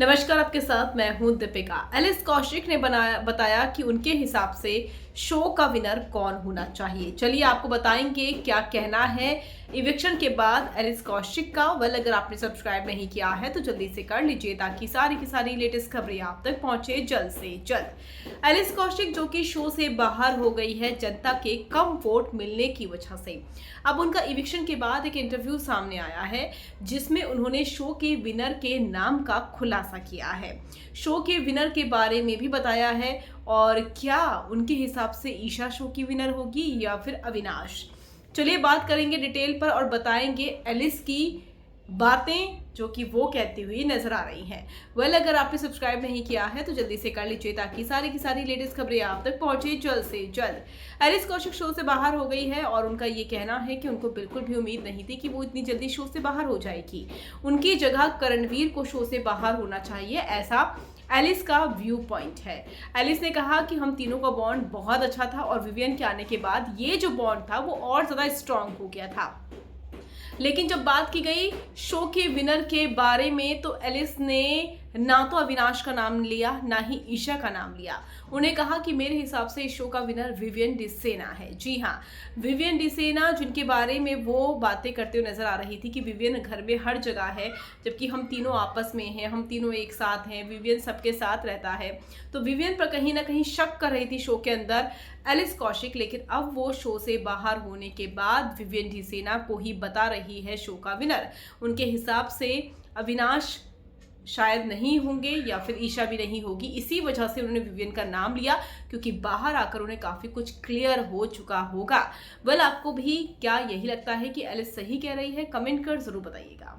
नमस्कार, आपके साथ मैं हूं दीपिका। एलिस कौशिक ने बताया कि उनके हिसाब से शो का विनर कौन होना चाहिए। चलिए आपको बताएंगे क्या कहना है इविक्शन के बाद एलिस कौशिक का। अगर आपने सब्सक्राइब नहीं किया है तो जल्दी से कर लीजिए ताकि सारी की सारी लेटेस्ट खबरें आप तक पहुंचे जल्द से जल्द। एलिस कौशिक जो कि शो से बाहर हो गई है जनता के कम वोट मिलने की वजह से। अब उनका इविक्शन के बाद एक इंटरव्यू सामने आया है जिसमें उन्होंने शो के विनर के नाम का खुलासा किया है। शो के विनर के बारे में भी बताया है और क्या उनके हिसाब से ईशा शो की विनर होगी या फिर अविनाश। चलिए बात करेंगे डिटेल पर और बताएंगे एलिस की बातें जो कि वो कहती हुई नजर आ रही हैं। अगर आपने सब्सक्राइब नहीं किया है तो जल्दी से कर लीजिए ताकि सारी की सारी लेटेस्ट खबरें आप तक पहुंचे जल्द से जल्द। एलिस कौशिक शो से बाहर हो गई है और उनका ये कहना है कि उनको बिल्कुल भी उम्मीद नहीं थी कि वो इतनी जल्दी शो से बाहर हो जाएगी। उनकी जगह करणवीर को शो से बाहर होना चाहिए, ऐसा एलिस का व्यू पॉइंट है। एलिस ने कहा कि हम तीनों का बॉन्ड बहुत अच्छा था और विवियन के आने के बाद ये जो बॉन्ड था वो और ज़्यादा स्ट्रांग हो गया था। लेकिन जब बात की गई शो के विनर के बारे में तो एलिस ने ना तो अविनाश का नाम लिया ना ही ईशा का नाम लिया। उन्हें कहा कि मेरे हिसाब से इस शो का विनर विवियन डिसेना है। जी हाँ, विवियन डिसेना, जिनके बारे में वो बातें करते हुए नजर आ रही थी कि विवियन घर में हर जगह है जबकि हम तीनों आपस में हैं, हम तीनों एक साथ हैं, विवियन सबके साथ रहता है। तो विवियन पर कहीं ना कहीं शक कर रही थी शो के अंदर एलिस कौशिक। लेकिन अब वो शो से बाहर होने के बाद विवियन डिसेना को ही बता रही है शो का विनर। उनके हिसाब से अविनाश शायद नहीं होंगे या फिर ईशा भी नहीं होगी। इसी वजह से उन्होंने विवियन का नाम लिया क्योंकि बाहर आकर उन्हें काफी कुछ क्लियर हो चुका होगा। आपको भी क्या यही लगता है कि एलिस सही कह रही है? कमेंट कर जरूर बताइएगा।